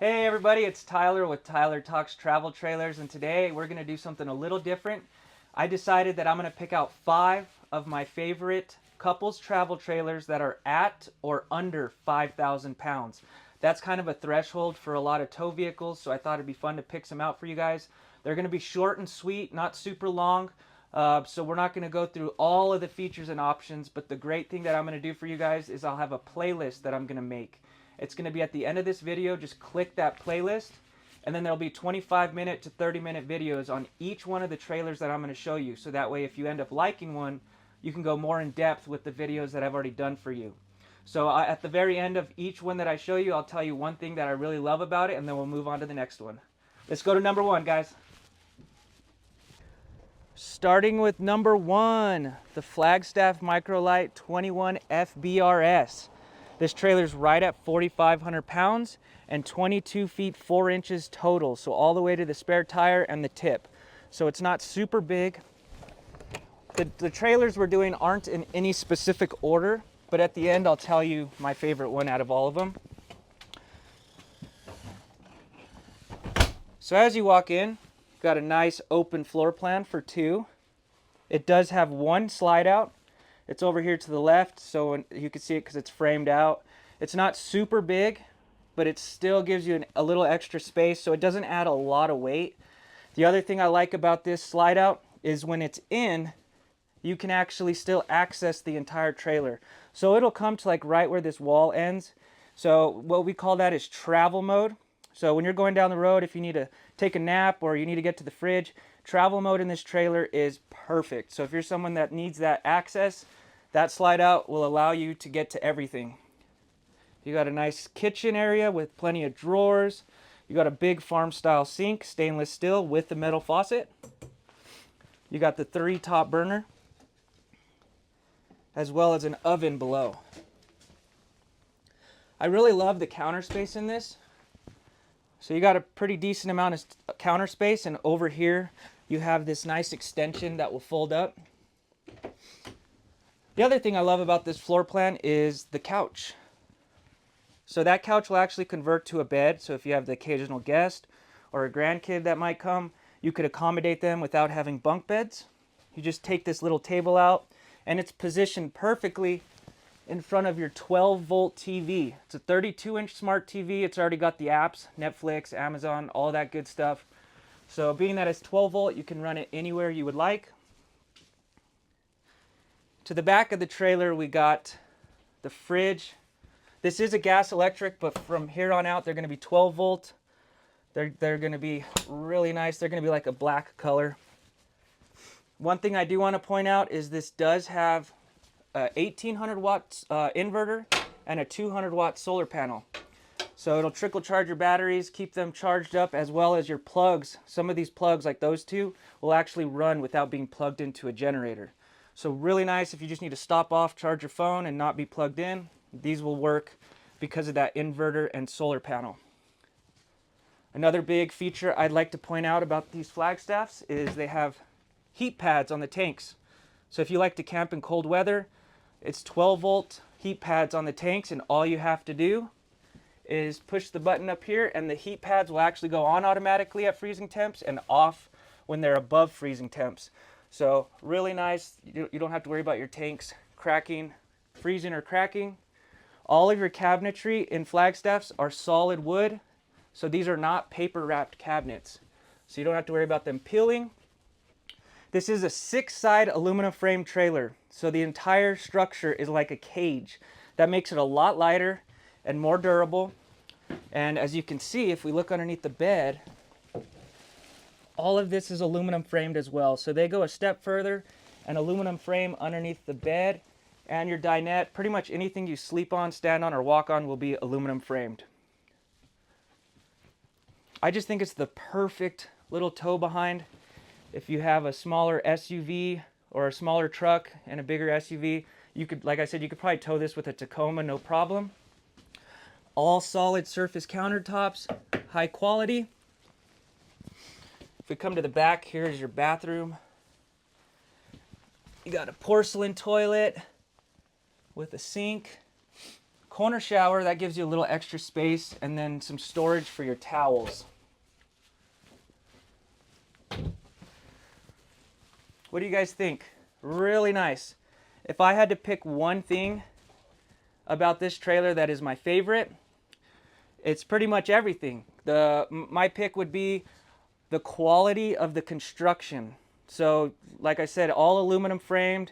Hey everybody, it's Tyler with Tyler Talks Travel Trailers, and today we're going to do something a little different. I decided that I'm going to pick out 5 of my favorite couples travel trailers that are at or under 5,000 pounds. That's kind of a threshold for a lot of tow vehicles, so I thought it'd be fun to pick some out for you guys. They're going to be short and sweet, not super long, so we're not going to go through all of the features and options, but the great thing that I'm going to do for you guys is I'll have a playlist that I'm going to make. It's going to be at the end of this video. Just click that playlist, and then there'll be 25-minute to 30-minute videos on each one of the trailers that I'm going to show you. So that way, if you end up liking one, you can go more in depth with the videos that I've already done for you. So at the very end of each one that I show you, I'll tell you one thing that I really love about it, and then we'll move on to the next one. Let's go to number 1, guys. Starting with number 1, the Flagstaff Microlite 21 FBRS. This trailer's right at 4,500 pounds and 22 feet 4 inches total, so all the way to the spare tire and the tip. So it's not super big. The trailers we're doing aren't in any specific order, but at the end I'll tell you my favorite one out of all of them. So as you walk in, got a nice open floor plan for 2. It does have one slide out. It's over here to the left, so you can see it because it's framed out. It's not super big, but it still gives you a little extra space, so it doesn't add a lot of weight. The other thing I like about this slide out is when it's in, you can actually still access the entire trailer. So it'll come to like right where this wall ends. So what we call that is travel mode. So when you're going down the road, if you need to take a nap or you need to get to the fridge, travel mode in this trailer is perfect. So if you're someone that needs that access, that slide out will allow you to get to everything. You got a nice kitchen area with plenty of drawers. You got a big farm style sink, stainless steel with the metal faucet. You got the 3 top burner, as well as an oven below. I really love the counter space in this. So you got a pretty decent amount of counter space, and over here you have this nice extension that will fold up. The other thing I love about this floor plan is the couch. So that couch will actually convert to a bed, so if you have the occasional guest or a grandkid that might come, you could accommodate them without having bunk beds. You just take this little table out, and it's positioned perfectly in front of your 12-volt TV. It's a 32-inch smart TV. It's already got the apps, Netflix, Amazon, all that good stuff. So being that it's 12-volt, you can run it anywhere you would like. To the back of the trailer, we got the fridge. This is a gas electric, but from here on out, they're going to be 12-volt. They're going to be really nice. They're going to be like a black color. One thing I do want to point out is this does have a 1800 watts inverter and a 200 watt solar panel. So it'll trickle charge your batteries, keep them charged up, as well as your plugs. Some of these plugs, like those 2, will actually run without being plugged into a generator. So really nice if you just need to stop off, charge your phone, and not be plugged in. These will work because of that inverter and solar panel. Another big feature I'd like to point out about these Flagstaffs is they have heat pads on the tanks. So if you like to camp in cold weather, it's 12-volt heat pads on the tanks, and all you have to do is push the button up here, and the heat pads will actually go on automatically at freezing temps and off when they're above freezing temps. So really nice. You don't have to worry about your tanks cracking, freezing, or cracking. All of your cabinetry in Flagstaffs are solid wood, so these are not paper wrapped cabinets. So you don't have to worry about them peeling. This is a 6-side aluminum frame trailer, so the entire structure is like a cage. That makes it a lot lighter and more durable. And as you can see, if we look underneath the bed, all of this is aluminum framed as well. So they go a step further, an aluminum frame underneath the bed, and your dinette, pretty much anything you sleep on, stand on, or walk on will be aluminum framed. I just think it's the perfect little tow behind. If you have a smaller SUV or a smaller truck and a bigger SUV, you could, like I said, you could probably tow this with a Tacoma, no problem. All solid surface countertops, high quality. If we come to the back, here's your bathroom. You got a porcelain toilet with a sink. Corner shower, that gives you a little extra space, and then some storage for your towels. What do you guys think? Really nice. If I had to pick one thing about this trailer that is my favorite, it's pretty much everything. My pick would be the quality of the construction. So like I said, all aluminum framed.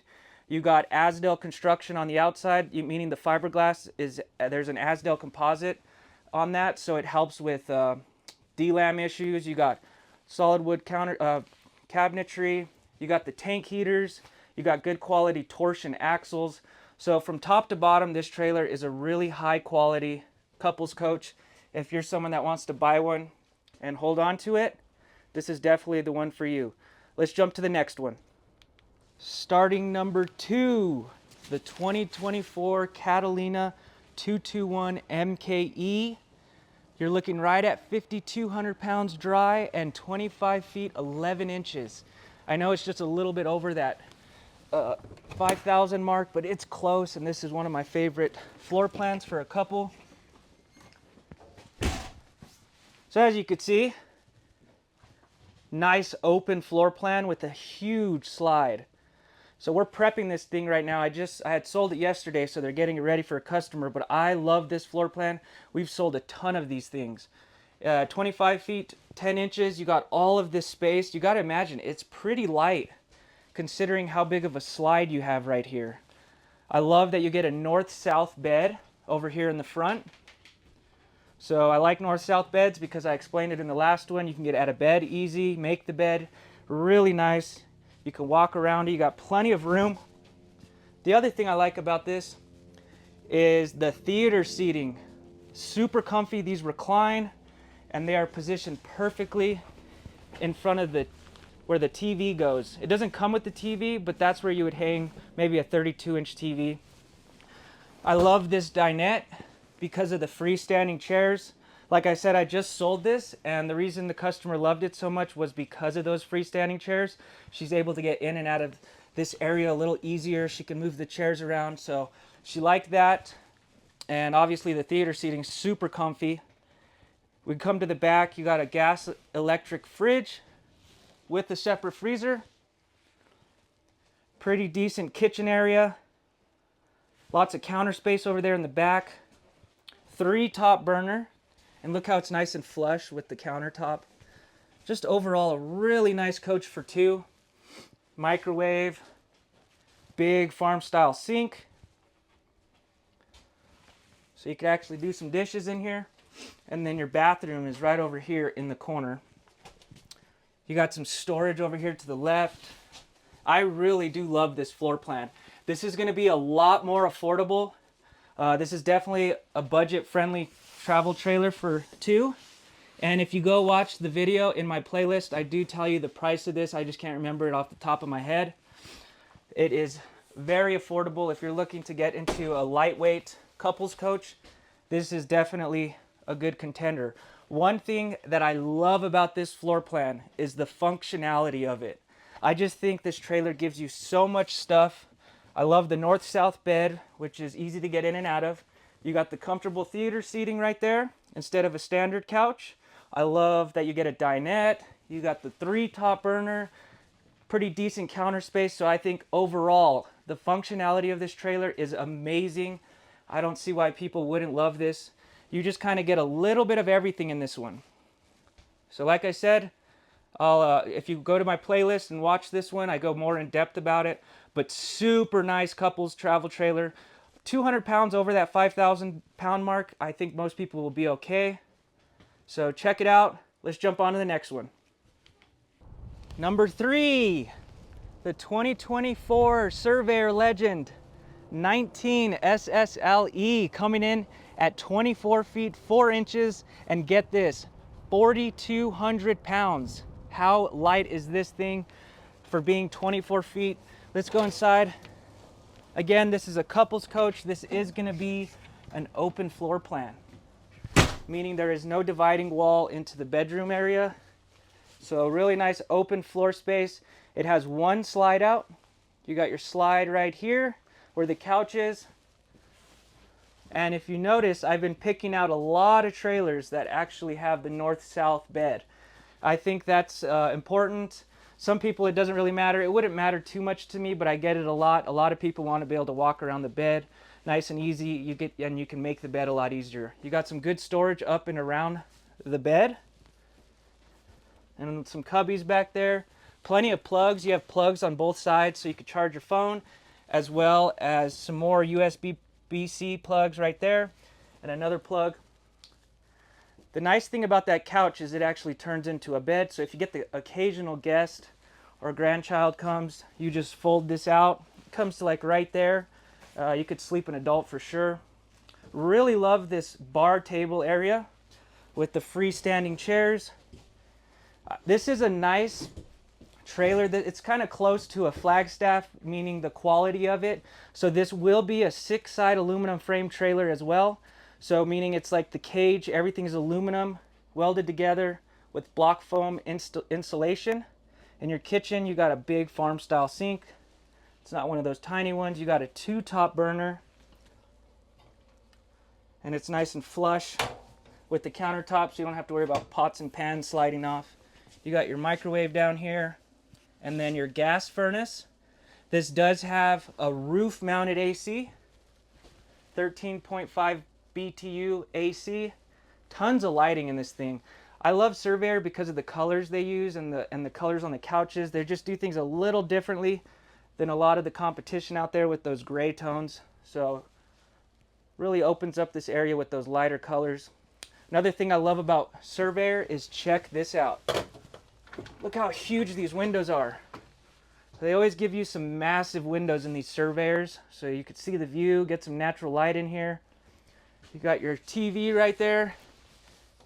You got Azdel construction on the outside, meaning the fiberglass is, there's an Azdel composite on that, so it helps with DLAM issues. You got solid wood cabinetry. You got the tank heaters. You got good quality torsion axles. So from top to bottom, this trailer is a really high quality couples coach. If you're someone that wants to buy one and hold on to it, this is definitely the one for you. Let's jump to the next one. Starting number 2, the 2024 Catalina 221 MKE. You're looking right at 5,200 pounds dry and 25 feet 11 inches. I know it's just a little bit over that 5,000 mark, but it's close, and this is one of my favorite floor plans for a couple. So as you could see, nice open floor plan with a huge slide. So we're prepping this thing right now. I had sold it yesterday, so they're getting it ready for a customer, but I love this floor plan. We've sold a ton of these things. 25 feet, 10 inches, you got all of this space. You got to imagine, it's pretty light considering how big of a slide you have right here. I love that you get a north-south bed over here in the front. So I like north-south beds because I explained it in the last one. You can get out of bed easy, make the bed really nice. You can walk around it. You got plenty of room. The other thing I like about this is the theater seating. Super comfy. These recline, and they are positioned perfectly in front of where the TV goes. It doesn't come with the TV, but that's where you would hang maybe a 32-inch TV. I love this dinette because of the freestanding chairs. Like I said, I just sold this, and the reason the customer loved it so much was because of those freestanding chairs. She's able to get in and out of this area a little easier. She can move the chairs around, so she liked that. And obviously the theater seating, super comfy. We come to the back, you got a gas electric fridge with a separate freezer. Pretty decent kitchen area. Lots of counter space over there in the back. 3 top burner. And look how it's nice and flush with the countertop. Just overall a really nice coach for 2. Microwave. Big farm style sink. So you can actually do some dishes in here. And then your bathroom is right over here in the corner. You got some storage over here to the left. I really do love this floor plan. This is going to be a lot more affordable. This is definitely a budget-friendly travel trailer for 2. And if you go watch the video in my playlist, I do tell you the price of this. I just can't remember it off the top of my head. It is very affordable. If you're looking to get into a lightweight couples coach, this is definitely a good contender. One thing that I love about this floor plan is the functionality of it. I just think this trailer gives you so much stuff. I love the north-south bed, which is easy to get in and out of. You got the comfortable theater seating right there instead of a standard couch. I love that you get a dinette. You got the 3 top burner, pretty decent counter space. So I think overall, the functionality of this trailer is amazing. I don't see why people wouldn't love this. You just kind of get a little bit of everything in this one. So like I said, if you go to my playlist and watch this one, I go more in depth about it. But super nice couples travel trailer. 200 pounds over that 5,000 pound mark. I think most people will be okay. So check it out. Let's jump on to the next one. Number 3, the 2024 Surveyor Legend 19 SSLE, coming in at 24 feet 4 inches, and get this, 4,200 pounds. How light is this thing for being 24 feet? Let's go inside. Again, this is a couples coach. This is going to be an open floor plan, meaning there is no dividing wall into the bedroom area. So really nice open floor space. It has 1 slide out. You got your slide right here where the couch is. And if you notice, I've been picking out a lot of trailers that actually have the north-south bed. I think that's important. Some people it doesn't really matter. It wouldn't matter too much to me, but I get it a lot. A lot of people want to be able to walk around the bed nice and easy. You can make the bed a lot easier. You got some good storage up and around the bed. And some cubbies back there. Plenty of plugs. You have plugs on both sides so you can charge your phone, as well as some more USB-C plugs right there, and another plug. The nice thing about that couch is it actually turns into a bed, so if you get the occasional guest or grandchild comes, you just fold this out. It comes to like right there. You could sleep an adult for sure. Really love this bar table area with the freestanding chairs. This is a nice trailer that it's kind of close to a Flagstaff, meaning the quality of it. So this will be a 6-side aluminum frame trailer as well. So meaning it's like the cage, everything's aluminum welded together with block foam insulation. In your kitchen, you got a big farm style sink. It's not one of those tiny ones. You got a 2-top burner. And it's nice and flush with the countertop, so you don't have to worry about pots and pans sliding off. You got your microwave down here, and then your gas furnace. This does have a roof mounted AC, 13.5 BTU AC. Tons of lighting in this thing. I love Surveyor because of the colors they use and the colors on the couches. They just do things a little differently than a lot of the competition out there with those gray tones. So really opens up this area with those lighter colors. Another thing I love about Surveyor is check this out. Look how huge these windows are. They always give you some massive windows in these Surveyors, so you could see the view, get some natural light in here. You got your TV right there.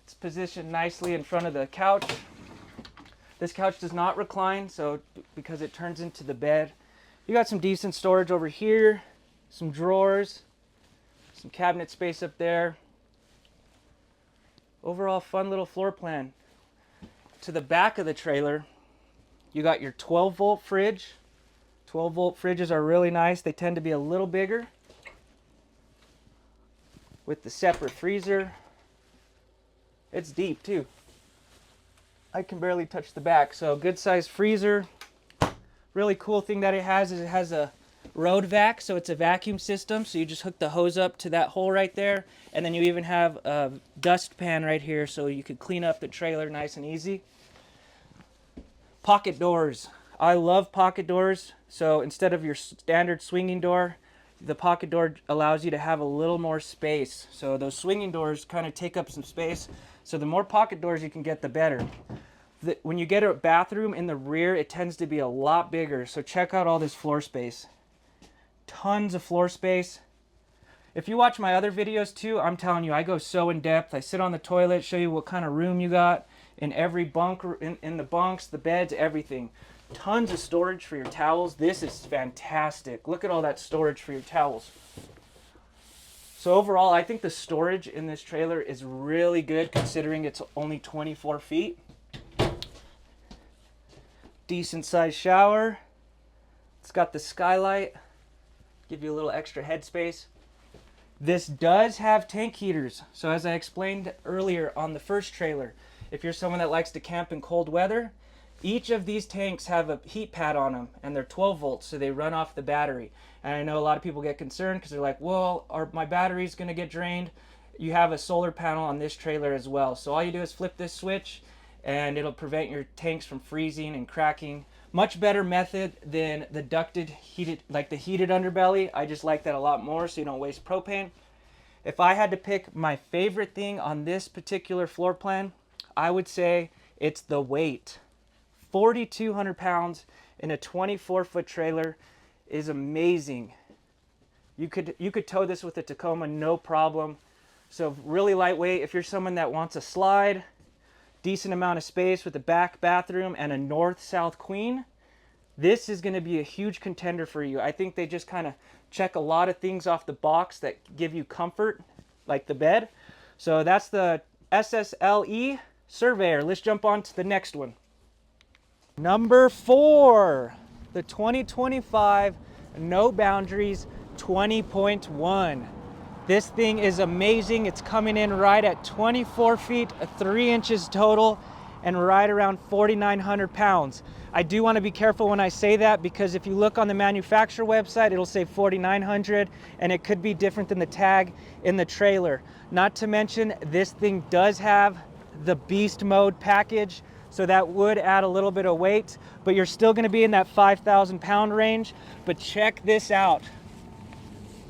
It's positioned nicely in front of the couch. This couch does not recline, so because it turns into the bed. You got some decent storage over here, some drawers, some cabinet space up there. Overall fun little floor plan. To the back of the trailer, you got your 12-volt fridge. 12-volt fridges are really nice. They tend to be a little bigger with the separate freezer. It's deep too. I can barely touch the back, so good size freezer. Really cool thing that it has is it has a road vac, so it's a vacuum system, so you just hook the hose up to that hole right there, and then you even have a dust pan right here so you could clean up the trailer nice and easy. Pocket doors. I love pocket doors, so instead of your standard swinging door, the pocket door allows you to have a little more space. So those swinging doors kind of take up some space, so the more pocket doors you can get, the better. When you get a bathroom in the rear, it tends to be a lot bigger, so check out all this floor space. Tons of floor space. If you watch my other videos too, I'm telling you, I go so in depth. I sit on the toilet, show you what kind of room you got in every bunk, in the bunks, the beds, everything. Tons of storage for your towels. This is fantastic. Look at all that storage for your towels. So overall, I think the storage in this trailer is really good considering it's only 24 feet. Decent sized shower. It's got the skylight. Give you a little extra headspace. This does have tank heaters. So as I explained earlier on the first trailer, if you're someone that likes to camp in cold weather, each of these tanks have a heat pad on them, and they're 12 volts, so they run off the battery. And I know a lot of people get concerned because they're like, well, my battery's going to get drained. You have a solar panel on this trailer as well. So all you do is flip this switch, and it'll prevent your tanks from freezing and cracking. Much better method than the ducted heated, like the heated underbelly. I just like that a lot more so you don't waste propane. If I had to pick my favorite thing on this particular floor plan, I would say it's the weight. 4,200 pounds in a 24-foot trailer is amazing. You could tow this with a Tacoma, no problem. So really lightweight. If you're someone that wants a slide, decent amount of space with a back bathroom and a north-south queen, this is going to be a huge contender for you. I think they just kind of check a lot of things off the box that give you comfort, like the bed. So that's the SSLE Surveyor. Let's jump on to the next one. Number 4, the 2025 No Boundaries 20.1. This thing is amazing. It's coming in right at 24 feet, 3 inches total, and right around 4,900 pounds. I do want to be careful when I say that, because if you look on the manufacturer website, it'll say 4,900, and it could be different than the tag in the trailer. Not to mention, this thing does have the beast mode package, so that would add a little bit of weight, but you're still going to be in that 5,000 pound range. But check this out.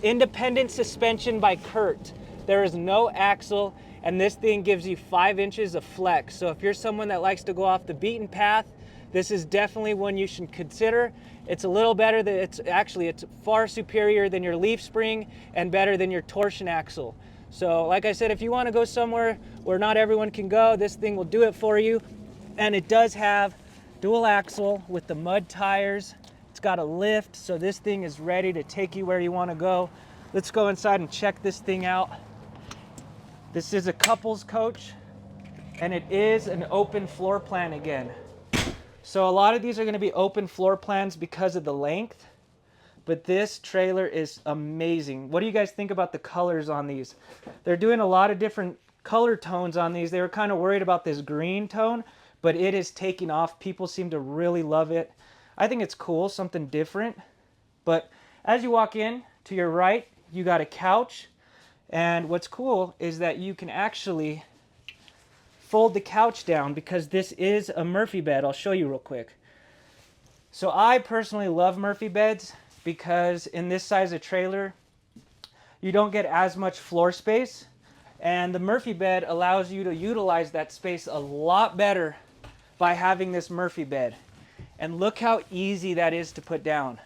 Independent suspension by Curt. There is no axle, and this thing gives you 5 inches of flex. So if you're someone that likes to go off the beaten path, this is definitely one you should consider. It's a little better than, it's far superior than your leaf spring and better than your torsion axle. So like I said, if you want to go somewhere where not everyone can go, this thing will do it for you. And it does have dual axle with the mud tires. It's got a lift, so this thing is ready to take you where you want to go. Let's go inside and check this thing out. This is a couples coach, and it is an open floor plan again. So a lot of these are going to be open floor plans because of the length, but this trailer is amazing. What do you guys think about the colors on these? They're doing a lot of different color tones on these. They were kind of worried about this green tone, but it is taking off. People seem to really love it. I think it's cool, something different. But as you walk in, to your right, you got a couch. And what's cool is that you can actually fold the couch down, because this is a Murphy bed. I'll show you real quick. So I personally love Murphy beds because in this size of trailer, you don't get as much floor space. And the Murphy bed allows you to utilize that space a lot better by having this Murphy bed. And look how easy that is to put down.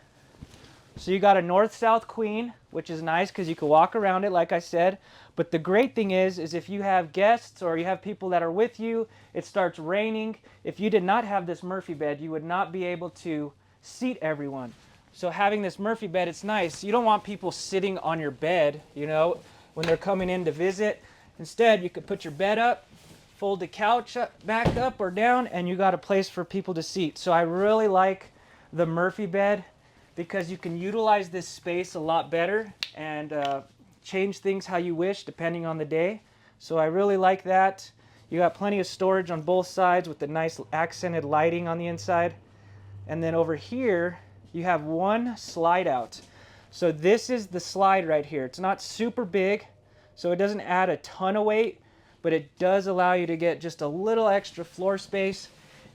So you got a north-south queen, which is nice because you can walk around it, like I said. But the great thing is if you have guests or you have people that are with you, it starts raining. If you did not have this Murphy bed, you would not be able to seat everyone. So having this Murphy bed, it's nice. You don't want people sitting on your bed, you know, when they're coming in to visit. Instead, you could put your bed up, fold the couch back up or down, and you got a place for people to seat. So I really like the Murphy bed because you can utilize this space a lot better and change things how you wish depending on the day. So I really like that. You got plenty of storage on both sides with the nice accented lighting on the inside. And then over here, you have one slide out. So this is the slide right here. It's not super big, so it doesn't add a ton of weight, but it does allow you to get just a little extra floor space.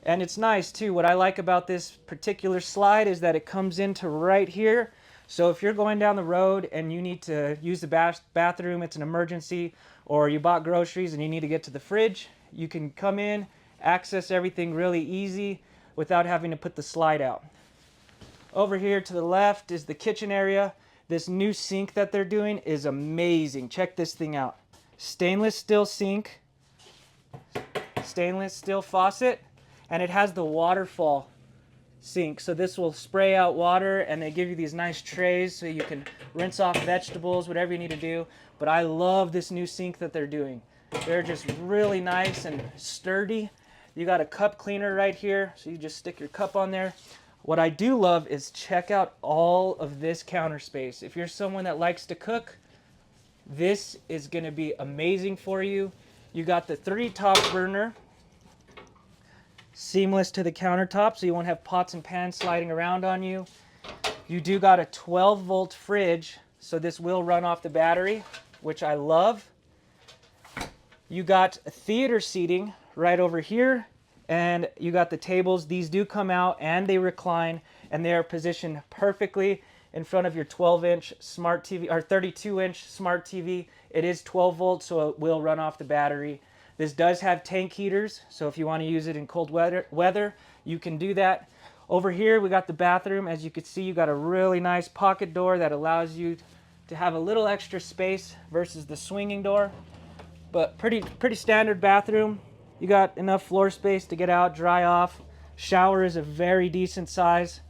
And it's nice too. What I like about this particular slide is that it comes into right here. So if you're going down the road and you need to use the bathroom, it's an emergency, or you bought groceries and you need to get to the fridge, you can come in, access everything really easy without having to put the slide out. Over here to the left is the kitchen area. This new sink that they're doing is amazing. Check this thing out. Stainless steel sink, stainless steel faucet, and it has the waterfall sink. So this will spray out water, and they give you these nice trays so you can rinse off vegetables, whatever you need to do. But I love this new sink that they're doing. They're just really nice and sturdy. You got a cup cleaner right here, so you just stick your cup on there. What I do love is check out all of this counter space. If you're someone that likes to cook, this is going to be amazing for you. You got the 3-top burner, seamless to the countertop, so you won't have pots and pans sliding around on you. You do got a 12-volt fridge, so this will run off the battery, which I love. You got theater seating right over here, and you got the tables. These do come out and they recline, and they are positioned perfectly in front of your 12-inch smart TV or 32-inch smart TV. It is 12 volts, so it will run off the battery. This does have tank heaters, so if you want to use it in cold weather, you can do that. Over here, we got the bathroom. As you can see, you got a really nice pocket door that allows you to have a little extra space versus the swinging door. But pretty standard bathroom. You got enough floor space to get out, dry off. Shower is a very decent size.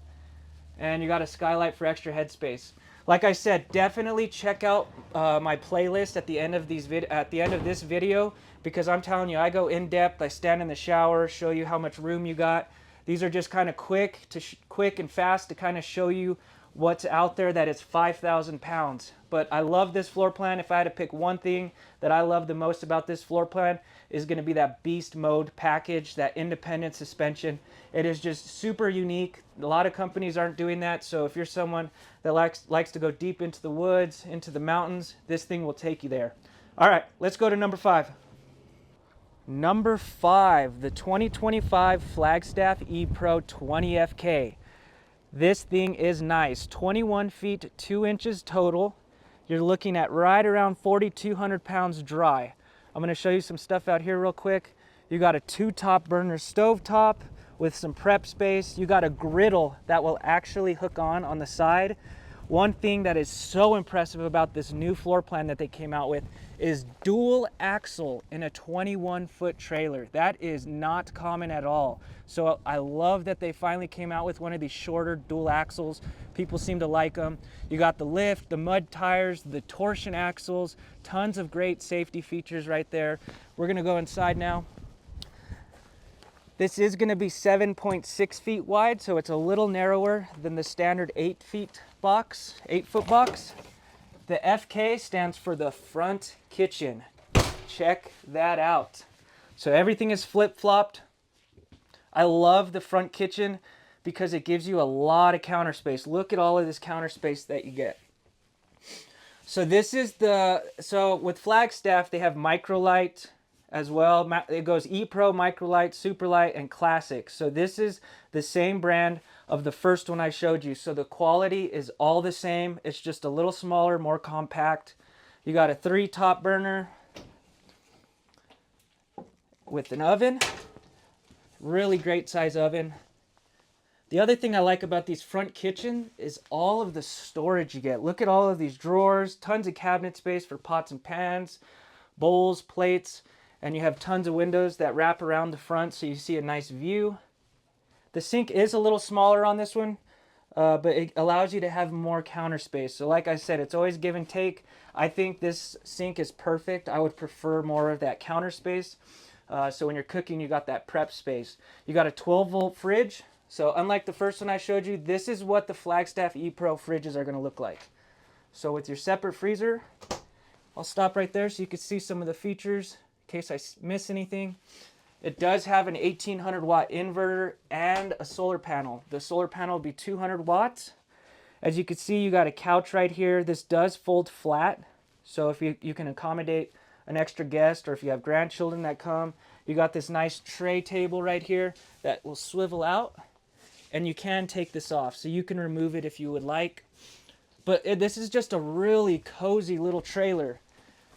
And you got a skylight for extra headspace. Like I said, definitely check out my playlist at the end of this video, because I'm telling you, I go in depth. I stand in the shower, show you how much room you got. These are just kind of quick and fast to kind of show you what's out there that is 5,000 pounds. But I love this floor plan. If I had to pick one thing that I love the most about this floor plan, is going to be that beast mode package, that independent suspension. It is just super unique. A lot of companies aren't doing that. So if you're someone that likes to go deep into the woods, into the mountains, this thing will take you there. All right, let's go to number 5. Number 5, the 2025 Flagstaff E-Pro 20FK. This thing is nice. 21 feet 2 inches total. You're looking at right around 4,200 pounds dry. I'm going to show you some stuff out here real quick. You got a 2 top burner stove top with some prep space. You got a griddle that will actually hook on the side. One thing that is so impressive about this new floor plan that they came out with is dual axle in a 21-foot trailer. That is not common at all. So I love that they finally came out with one of these shorter dual axles. People seem to like them. You got the lift, the mud tires, the torsion axles, tons of great safety features right there. We're gonna go inside now. This is gonna be 7.6 feet wide, so it's a little narrower than the standard 8-foot box. The FK stands for the front kitchen. Check that out. So everything is flip-flopped. I love the front kitchen because it gives you a lot of counter space. Look at all of this counter space that you get. So this is so with Flagstaff, they have Microlite as well. It goes E-Pro, Microlite, Superlite, and Classic. So this is the same brand of the first one I showed you. So the quality is all the same. It's just a little smaller, more compact. You got a 3 top burner with an oven. Really great size oven. The other thing I like about these front kitchen is all of the storage you get. Look at all of these drawers, tons of cabinet space for pots and pans, bowls, plates, and you have tons of windows that wrap around the front so you see a nice view. The sink is a little smaller on this one, but it allows you to have more counter space. So like I said, it's always give and take. I think this sink is perfect. I would prefer more of that counter space. So when you're cooking, you got that prep space. You got a 12-volt fridge. So unlike the first one I showed you, this is what the Flagstaff E-Pro fridges are going to look like. So with your separate freezer, I'll stop right there so you can see some of the features in case I miss anything. It does have an 1800 watt inverter and a solar panel. The solar panel will be 200 watts. As you can see, you got a couch right here. This does fold flat. So if you can accommodate an extra guest, or if you have grandchildren that come, you got this nice tray table right here that will swivel out, and you can take this off, so you can remove it if you would like. But this is just a really cozy little trailer.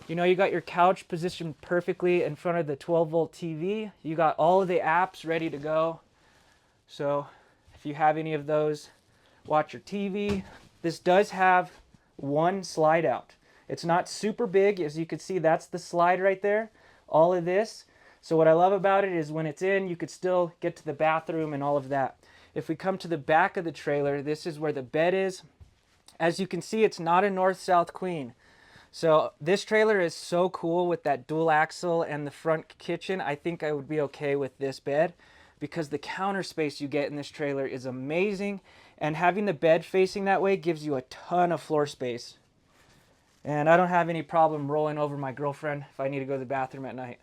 You know, you got your couch positioned perfectly in front of the 12-volt TV. You got all of the apps ready to go. So if you have any of those, watch your TV. This does have one slide out. It's not super big. As you can see, that's the slide right there, all of this. So what I love about it is when it's in, you could still get to the bathroom and all of that. If we come to the back of the trailer, this is where the bed is. As you can see, it's not a north-south queen. So this trailer is so cool with that dual axle and the front kitchen. I think I would be okay with this bed because the counter space you get in this trailer is amazing. And having the bed facing that way gives you a ton of floor space. And I don't have any problem rolling over my girlfriend if I need to go to the bathroom at night.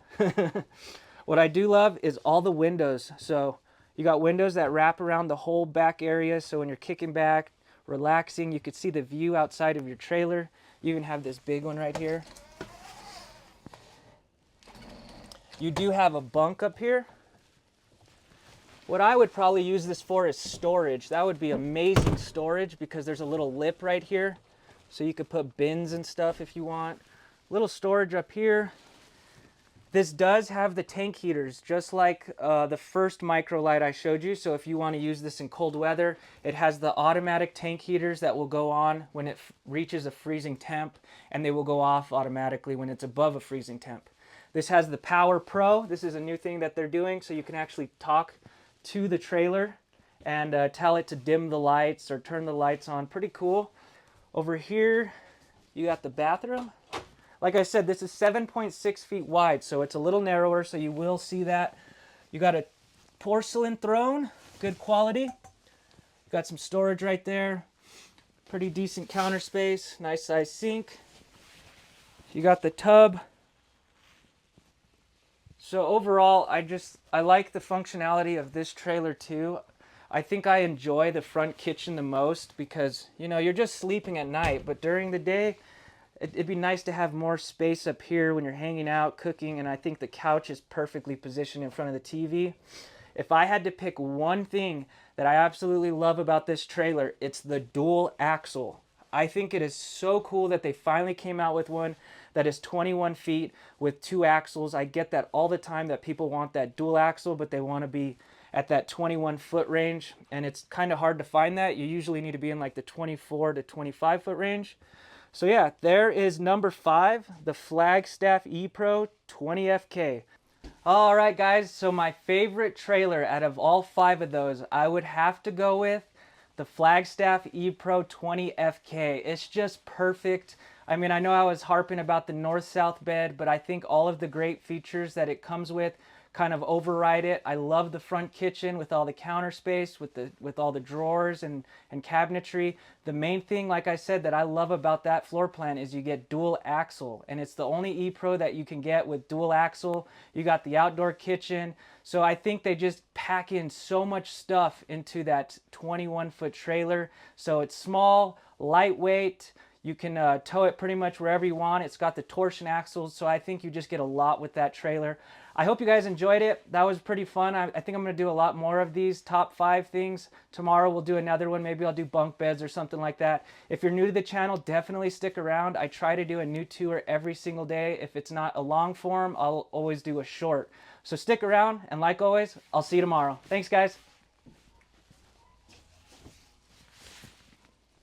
What I do love is all the windows. So you got windows that wrap around the whole back area. So when you're kicking back, relaxing, you could see the view outside of your trailer. You even have this big one right here. You do have a bunk up here. What I would probably use this for is storage. That would be amazing storage because there's a little lip right here. So you could put bins and stuff if you want. Little storage up here. This does have the tank heaters, just like the first Microlite I showed you. So if you want to use this in cold weather, it has the automatic tank heaters that will go on when it reaches a freezing temp, and they will go off automatically when it's above a freezing temp. This has the Power Pro. This is a new thing that they're doing, so you can actually talk to the trailer and tell it to dim the lights or turn the lights on. Pretty cool. Over here, you got the bathroom. Like I said, this is 7.6 feet wide, so it's a little narrower, so you will see that. You got a porcelain throne, good quality. Got some storage right there. Pretty decent counter space, nice size sink. You got the tub. So overall, I like the functionality of this trailer too. I think I enjoy the front kitchen the most because, you know, you're just sleeping at night, but during the day, it'd be nice to have more space up here when you're hanging out, cooking, and I think the couch is perfectly positioned in front of the TV. If I had to pick one thing that I absolutely love about this trailer, it's the dual axle. I think it is so cool that they finally came out with one that is 21 feet with 2 axles. I get that all the time that people want that dual axle, but they want to be at that 21 foot range, and it's kind of hard to find that. You usually need to be in like the 24 to 25 foot range. So yeah, there is number 5, the Flagstaff ePro 20FK. All right, guys, so my favorite trailer out of all 5 of those, I would have to go with the Flagstaff ePro 20FK. It's just perfect. I mean, I know I was harping about the north-south bed, but I think all of the great features that it comes with kind of override it. I love the front kitchen with all the counter space, with all the drawers and cabinetry. The main thing, like I said, that I love about that floor plan is you get dual axle, and it's the only ePro that you can get with dual axle. You got the outdoor kitchen. So I think they just pack in so much stuff into that 21-foot trailer. So it's small, lightweight. You can tow it pretty much wherever you want. It's got the torsion axles, so I think you just get a lot with that trailer. I hope you guys enjoyed it. That was pretty fun. I think I'm going to do a lot more of these top 5 things. Tomorrow we'll do another one. Maybe I'll do bunk beds or something like that. If you're new to the channel, definitely stick around. I try to do a new tour every single day. If it's not a long form, I'll always do a short. So stick around, and like always, I'll see you tomorrow. Thanks, guys.